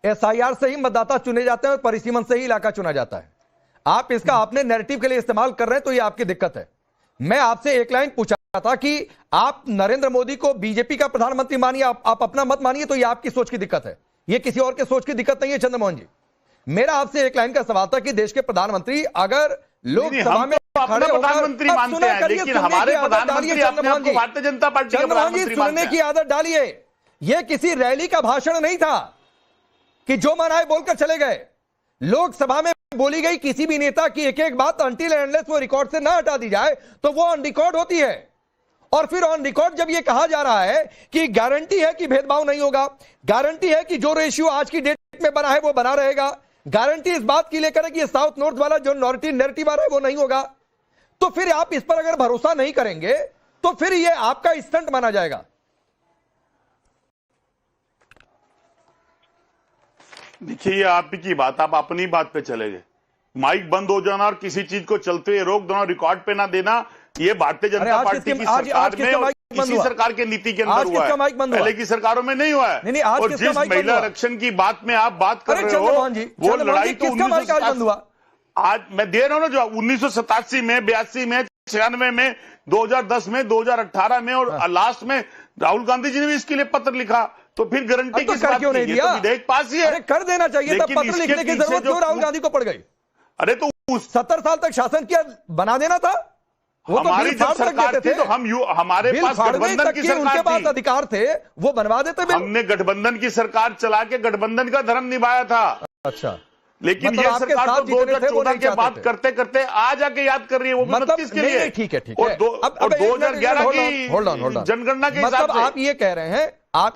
SIR से ही मतदाता चुने जाते हैं और परिसीमन से ही इलाका चुना जाता है। आप इसका अपने नैरेटिव के लिए इस्तेमाल कर रहे हैं तो यह आपकी दिक्कत है। मैं आपसे एक लाइन पूछा था कि आप नरेंद्र मोदी को बीजेपी का प्रधानमंत्री मानिए, आप अपना मत मानिए, तो यह आपकी सोच की दिक्कत है, यह किसी और के सोच की दिक्कत नहीं है। चंद्रमोहन जी, मेरा आपसे एक लाइन का सवाल था कि देश के प्रधानमंत्री अगर लोकसभा में खड़े होकर प्रधानमंत्री मानते हैं, लेकिन हमारे प्रधानमंत्री अपने आप को भारतीय जनता पार्टी के प्रधानमंत्री सुनने की आदत डालिए। यह किसी रैली का भाषण नहीं था कि जो मन आए बोलकर चले गए। लोकसभा में बोली गई किसी भी नेता की एक एक बात अनटिल एंड अनलेस वो रिकॉर्ड से ना हटा दी जाए तो वो ऑन रिकॉर्ड होती है। और फिर ऑन रिकॉर्ड जब ये कहा जा रहा है कि गारंटी है कि भेदभाव नहीं होगा, गारंटी है कि जो रेशियो आज की डेट में बना है वो बना रहेगा, गारंटी इस बात की लेकर है कि साउथ नॉर्थ वाला जो नैरेटिव आ रहा है वो नहीं होगा, तो फिर आप इस पर अगर भरोसा नहीं करेंगे तो फिर ये आपका स्टंट माना जाएगा। देखिए, ये आपकी बात, आप अपनी बात पे चले गए। माइक बंद हो जाना और किसी चीज को चलते हुए रोक देना, रिकॉर्ड पे ना देना, ये भारतीय जनता पार्टी की सरकार में और इसी सरकार के नीति के अंदर हुआ है, पहले की सरकारों में नहीं हुआ है। और जिस महिला आरक्षण की बात में आप बात कर रहे हो, वो लड़ाई तो 1987 आज मैं दे रहा हूं ना, जो 1987 में, 82 में, 96 में, 2010 में, 2018 में और लास्ट में राहुल गांधी जी ने भी इसके लिए पत्र लिखा। तो फिर गारंटी किस बात क्यों नहीं दिया? तो विधेयक पास ही है। अरे कर देना चाहिए था, पत्र लिखने की जरूरत क्यों राहुल गांधी को पड़ गई? अरे तो 70 साल तक शासन किया, बना देना था। वो हमारी जब सरकार थी तो हमारे पास गठबंधन की सरकार उनके पास अधिकार थे, वो बनवा देते बिल। हमने गठबंधन की सरकार चला के गठबंधन का धर्म निभाया था। अच्छा, लेकिन ये सरकार तो 2014 के बाद करते करते आज आके याद कर रही है, वो मतलब किसके लिए? ठीक है। और 2011 की जनगणना के हिसाब से आप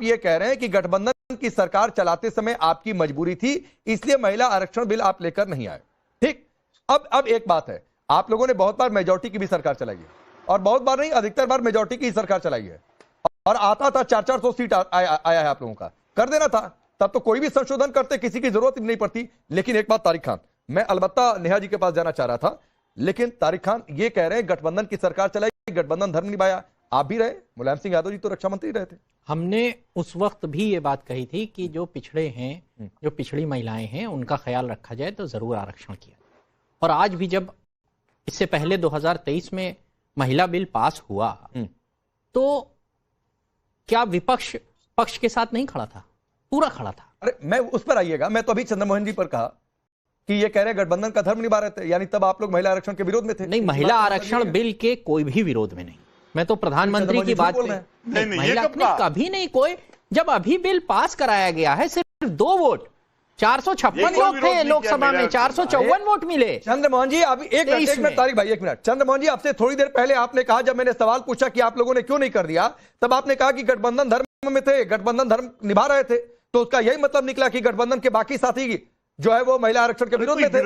ये कह रहे हैं कि गठबंधन की सरकार चलाते समय आपकी मजबूरी थी, इसलिए महिला आरक्षण बिल आप लेकर नहीं आए। ठीक, अब एक बात है, आप लोगों ने बहुत बार मेजॉरिटी की भी सरकार चलाई है, और बहुत बार नहीं, अधिकतर बार मेजॉरिटी की सरकार चलाई है, और आता था 400 सीट आया है आप लोगों का, कर देना था, तब तो कोई भी संशोधन करते, किसी की जरूरत नहीं पड़ती। लेकिन एक बात तारिक खान, मैं अलबत्ता नेहा जी के पास जाना चाह रहा था, लेकिन तारिक खान ये कह रहे हैं गठबंधन की सरकार चलाई, गठबंधन धर्म निभाया, आप भी रहे, मुलायम सिंह यादव जी तो रक्षा मंत्री रहे थे। हमने उस वक्त भी ये बात कही थी कि जो पिछड़े हैं, जो पिछड़ी महिलाएं हैं, उनका ख्याल रखा जाए तो जरूर आरक्षण किया। और आज भी जब इससे पहले 2023 में महिला बिल पास हुआ तो क्या विपक्ष पक्ष के साथ नहीं खड़ा था? पूरा खड़ा था। अरे मैं उस पर आइएगा, मैं तो अभी चंद्रमोहन जी पर कहा कि ये कह रहे हैं गठबंधन का धर्म निभा रहे थे, यानी तब आप लोग महिला आरक्षण के विरोध में थे। नहीं, महिला आरक्षण बिल के कोई भी विरोध में नहीं, मैं तो प्रधानमंत्री की बात महिला कभी नहीं कोई। जब अभी बिल पास कराया गया है, सिर्फ 2 वोट, 456 लोग थे लोकसभा में, 454 वोट मिले। चंद्रमोहन जी अभी एक मिनट तारिक भाई, एक मिनट। चंद्रमोहन जी, आपसे थोड़ी देर पहले आपने कहा, जब मैंने सवाल पूछा कि आप लोगों ने क्यों नहीं कर दिया, तब आपने कहा कि गठबंधन धर्म में थे, गठबंधन धर्म निभा रहे थे, तो उसका यही मतलब निकला कि गठबंधन के बाकी साथी जो है वो महिला आरक्षण के विरोध में थे।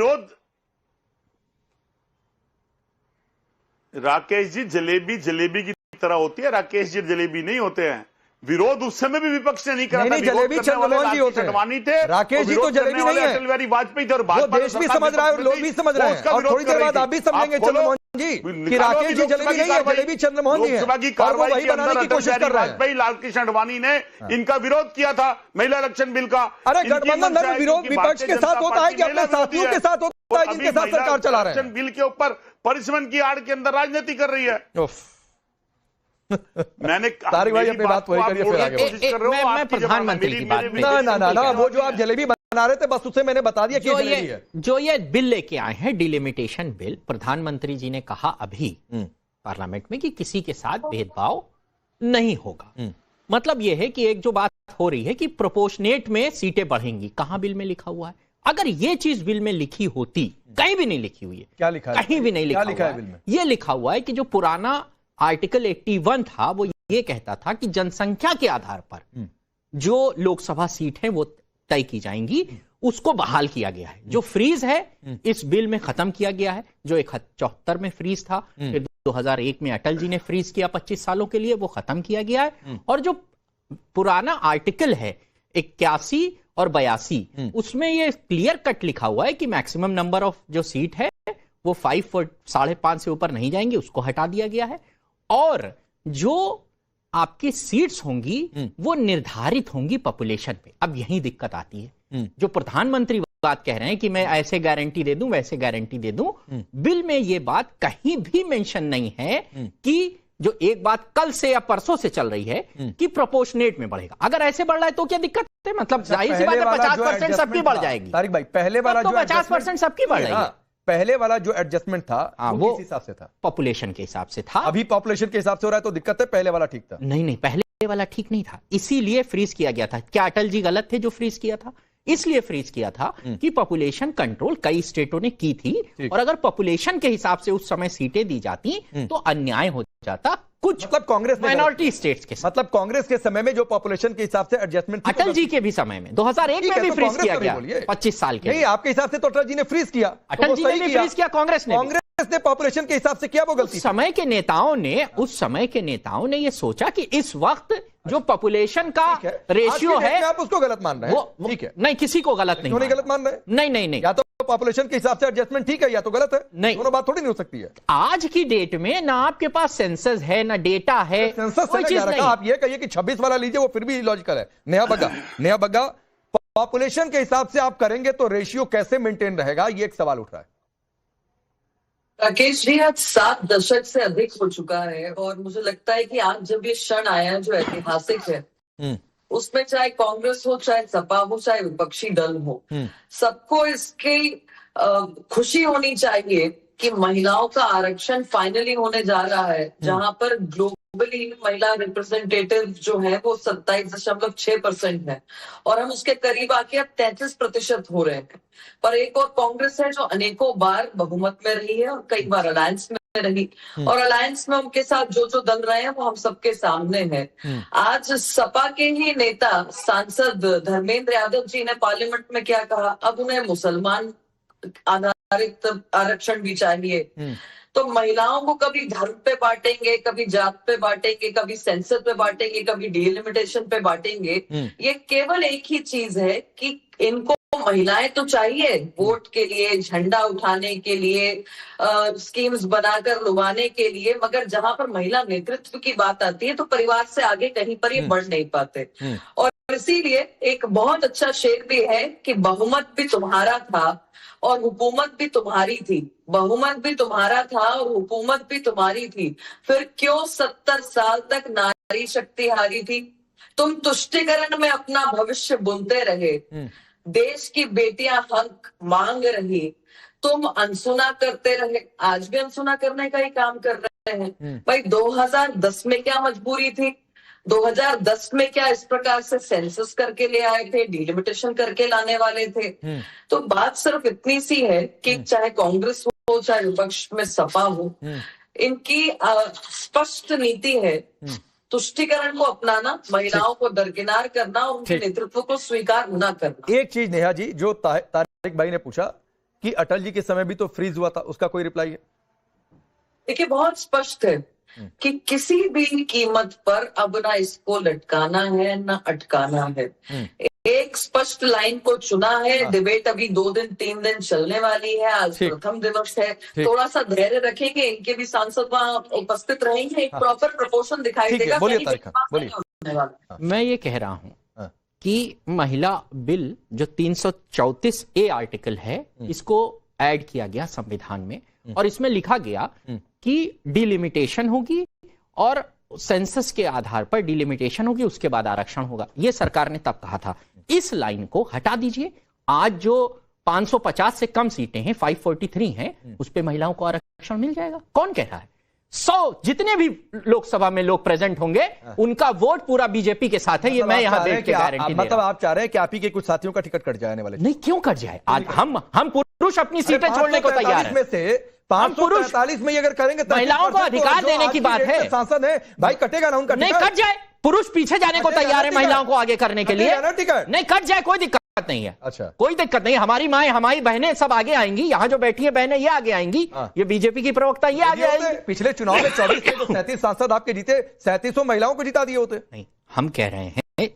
राकेश जी, जलेबी की तरह होती है, राकेश जी जलेबी नहीं होते हैं। विरोध उस समय भी विपक्ष ने नहीं करा था। जलेबी चंद्रमोहन जी होते हैं, राकेश जी तो जलेबी नहीं है। अटल बिहारी वाजपेयी थे और देश भी समझ रहा है और लोग भी समझ रहे हैं, और थोड़ी देर बाद आप भी समझेंगे चंद्रमोहन जी कि राकेश जी जलेबी नहीं है, जलेबी चंद्रमोहन जी है, और वो वही बनाने की कोशिश कर रहे हैं। वाजपेयी, लालकृष्ण आडवाणी ने इनका विरोध किया था महिला आरक्षण बिल का। अरे गठबंधन धर्म विरोध विपक्ष के साथ होता है कि अपने साथियों के साथ होता है जिनके साथ सरकार चला रहे हैं? बिल के ऊपर परिसीमन की आड़ के अंदर राजनीति कर रही है। मैंने तारिक भाई अपनी बात वही करिए, फिर आगे मैं प्रधानमंत्री की बात ना, वो जो आप जलेबी बना रहे थे बस उसे मैंने बता दिया कि जलेबी है। जो ये बिल लेके आए हैं, डिलिमिटेशन बिल, प्रधानमंत्री जी ने कहा अभी पार्लियामेंट में कि किसी के साथ भेदभाव नहीं होगा। मतलब यह है कि एक जो बात हो रही है कि प्रोपोर्शनेट में सीटें बढ़ेंगी, कहां बिल में लिखा हुआ है? अगर ये चीज बिल में लिखी होती, कहीं भी नहीं लिखी हुई है, क्या लिखा है? कहीं भी नहीं लिखा है बिल में। ये लिखा हुआ है कि जो पुराना आर्टिकल 81 था वो ये कहता था कि जनसंख्या के आधार पर जो लोकसभा सीट है वो तय की जाएंगी, उसको बहाल किया गया है। जो फ्रीज है इस बिल में खत्म किया गया है, जो 74 में फ्रीज था, फिर 2001 में अटल जी ने फ्रीज किया 25 सालों के लिए, वो खत्म किया गया है। और जो पुराना आर्टिकल है 81 और 82, उसमें ये क्लियर कट लिखा हुआ है कि मैक्सिमम नंबर ऑफ जो सीट है वो 5.5 से ऊपर नहीं जाएंगे, उसको हटा दिया गया है। और जो आपकी सीट्स होंगी वो निर्धारित होंगी पॉपुलेशन पे। अब यही दिक्कत आती है जो प्रधानमंत्री बात कह रहे हैं कि मैं ऐसे गारंटी दे दूं, वैसे गारंटी दे दूं, बिल में ये बात कहीं भी मेंशन नहीं है कि जो एक बात कल से या परसों से चल रही है कि प्रोपोर्शनेट में बढ़ेगा। अगर ऐसे बढ़ रहा है तो क्या दिक्कत है? मतलब जाहिर सी बात है 50% सबकी बढ़ जाएगी। तारिक भाई, पहले वाला जो 50% सबकी बढ़ रही है। पहले वाला जो एडजस्टमेंट था वो किस हिसाब से था? पॉपुलेशन के हिसाब से था। अभी पॉपुलेशन के हिसाब से हो रहा है तो दिक्कत है, पहले वाला ठीक था? नहीं, पहले वाला ठीक नहीं था, इसीलिए फ्रीज किया गया था। क्या अटल जी गलत थे जो फ्रीज किया था? इसलिए फ्रीज किया था कि पॉपुलेशन कंट्रोल कई स्टेटों ने की थी, और अगर पॉपुलेशन के हिसाब से उस समय सीटें दी जाती तो अन्याय हो जाता कुछ मतलब कांग्रेस माइनॉरिटी स्टेट्स के साथ। मतलब कांग्रेस के समय में जो पॉपुलेशन के हिसाब से एडजस्टमेंट, अटल जी के भी समय में 2001 में भी फ्रीज किया गया 25 साल के। नहीं, आपके हिसाब से तो अटल जी ने फ्रीज किया, अटल जी ने भी फ्रीज किया, कांग्रेस ने पॉपुलेशन के हिसाब से किया। वो गलती उस समय के नेताओं ने ये सोचा कि इस वक्त जो पॉपुलेशन का रेशियो है, आप उसको गलत मान रहे हैं, ठीक है? नहीं, किसी को गलत नहीं गलत मान रहे? नहीं, या तो पॉपुलेशन के हिसाब से एडजस्टमेंट ठीक है या तो गलत है। नहीं, दोनों बात थोड़ी नहीं हो सकती है। आज की डेट में ना आपके पास सेंसस है ना डेटा है, कोई चीज नहीं। आप ये कहिए कि 26 वाला लीजिए, वो फिर भी लॉजिकल है। नया बग्गा पॉपुलेशन के हिसाब से आप करेंगे तो रेशियो कैसे मेंटेन रहेगा, ये एक सवाल उठ रहा है। राकेश जी, आज 7 दशक से अधिक हो चुका है और मुझे लगता है कि आज जब ये क्षण आया जो ऐतिहासिक है, उसमें चाहे कांग्रेस हो, चाहे सपा हो, चाहे विपक्षी दल हो, सबको इसकी खुशी होनी चाहिए कि महिलाओं का आरक्षण फाइनली होने जा रहा है, जहां पर ग्लोबली महिला रिप्रेजेंटेटिव जो है वो 27.6% है और हम उसके करीब आके अब 33% हो रहे हैं। पर एक और कांग्रेस है जो अनेकों बार बहुमत में रही है और कई बार अलायंस में रही, और अलायंस में उनके साथ जो दल रहे हैं वो हम सबके सामने है। आज सपा के ही नेता सांसद धर्मेंद्र यादव जी ने पार्लियामेंट में क्या कहा, अब उन्हें मुसलमान आधारित आरक्षण भी चाहिए। तो महिलाओं को कभी धर्म पे बांटेंगे, कभी जात पे बांटेंगे, कभी सेंसस पे बांटेंगे, कभी डिलिमिटेशन पे बांटेंगे। ये केवल एक ही चीज है कि इनको महिलाएं तो चाहिए वोट के लिए, झंडा उठाने के लिए, स्कीम्स बनाकर लुभाने के लिए, मगर जहां पर महिला नेतृत्व की बात आती है तो परिवार से आगे कहीं पर ये बढ़ नहीं पाते। और इसीलिए एक बहुत अच्छा शेर भी है कि बहुमत भी तुम्हारा था और हुकूमत भी तुम्हारी थी। बहुमत भी तुम्हारा था और हुकूमत भी तुम्हारी थी, फिर क्यों 70 साल तक नारी शक्ति हारी थी? तुम तुष्टिकरण में अपना भविष्य बुनते रहे, देश की बेटियां हक मांग रही, तुम अनसुना करते रहे, आज भी अनसुना करने का ही काम कर रहे हैं। भाई 2010 में क्या मजबूरी थी? 2010 में क्या इस प्रकार से सेंसस करके ले आए थे, डिलिमिटेशन करके लाने वाले थे? तो बात सिर्फ इतनी सी है कि चाहे कांग्रेस हो चाहे विपक्ष में सपा हो, इनकी स्पष्ट नीति है तुष्टिकरण को अपनाना, महिलाओं को दरकिनार करना और उनके नेतृत्व को स्वीकार न करना। एक चीज नेहा जी, जो तारिक भाई ने पूछा कि अटल जी के समय भी तो फ्रीज हुआ था, उसका कोई रिप्लाई है? देखिए, बहुत स्पष्ट है कि किसी भी कीमत पर अब ना इसको लटकाना है ना अटकाना है। एक स्पष्ट लाइन को चुना है। डिबेट अभी 2 दिन 3 दिन चलने वाली है, आज प्रथम दिवस है, थोड़ा सा धैर्य रखेंगे, इनके भी सांसद वहां उपस्थित रहेंगे, एक प्रॉपर प्रपोर्शन दिखाई देगा। मैं ये कह रहा हूं कि महिला बिल जो 334A आर्टिकल है, इसको ऐड किया गया संविधान में और इसमें लिखा गया कि डिलिमिटेशन होगी और सेंसस के आधार पर डिलिमिटेशन होगी, उसके बाद आरक्षण होगा। यह सरकार ने तब कहा था। इस लाइन को हटा दीजिए। आज जो 550 से कम सीटें हैं, 543 हैं, उस पे महिलाओं को आरक्षण मिल जाएगा। कौन कह रहा है? 100 जितने भी लोकसभा में लोग प्रेजेंट होंगे, उनका वोट पूरा बीजेपी के साथ है। ये मैं यहां बैठ के गारंटी मतलब आप चाह रहे हैं कि आप ही के कुछ साथियों का टिकट कट जाने वाले? नहीं, क्यों कट जाए? आज हम पुरुष अपनी सीटें छोड़ने को तैयार हैं। में से 545 में अगर करेंगे महिलाओं को अधिकार देने की बात है। सांसद है भाई, कटेगा ना उनका? नहीं कट जाए, पुरुष पीछे जाने को तैयार है महिलाओं को आगे करने के लिए। नहीं कट जाए, कोई दिक्कत नहीं है। अच्छा, कोई दिक्कत नहीं। हमारी माएं, हमारी बहनें सब आगे आएंगी। यहाँ जो बैठी है बहनें, ये आगे आएंगी। ये बीजेपी की प्रवक्ता ये आगे आएंगी। पिछले चुनाव में 24 से 37 सांसद आपके जीते, 3700 महिलाओं को जिता दिए होते। नहीं, हम कह रहे हैं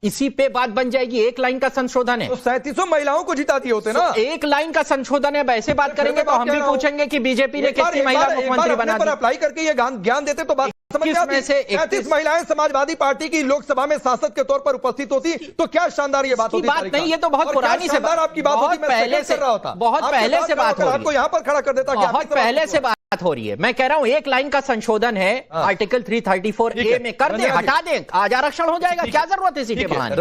इसी पे बात बन जाएगी। एक लाइन का संशोधन है तो 3700 महिलाओं को जिता दिए होते ना। एक लाइन का संशोधन है। अब ऐसे बात करेंगे तो हम भी पूछेंगे कि बीजेपी ने कितनी महिला मुख्यमंत्री बना दी। अप्लाई करके ये ज्ञान देते तो बात समझ में आती? 35 महिलाएं समाजवादी पार्टी की लोकसभा में सांसद के तौर पर उपस्थित होती तो क्या शानदार ये बात होती? बात नहीं, ये तो बहुत पुरानी से बात, आपकी बात होती, पहले से रहा होता, बहुत पहले से बात हो रही है, आपको यहां पर खड़ा कर देता, बहुत पहले से बात हो रही है। मैं कह रहा हूं एक लाइन का संशोधन है आर्टिकल 334A में कर दें, हटा दें, आज आरक्षण हो जाएगा, क्या जरूरत है सीटें बढ़ाने?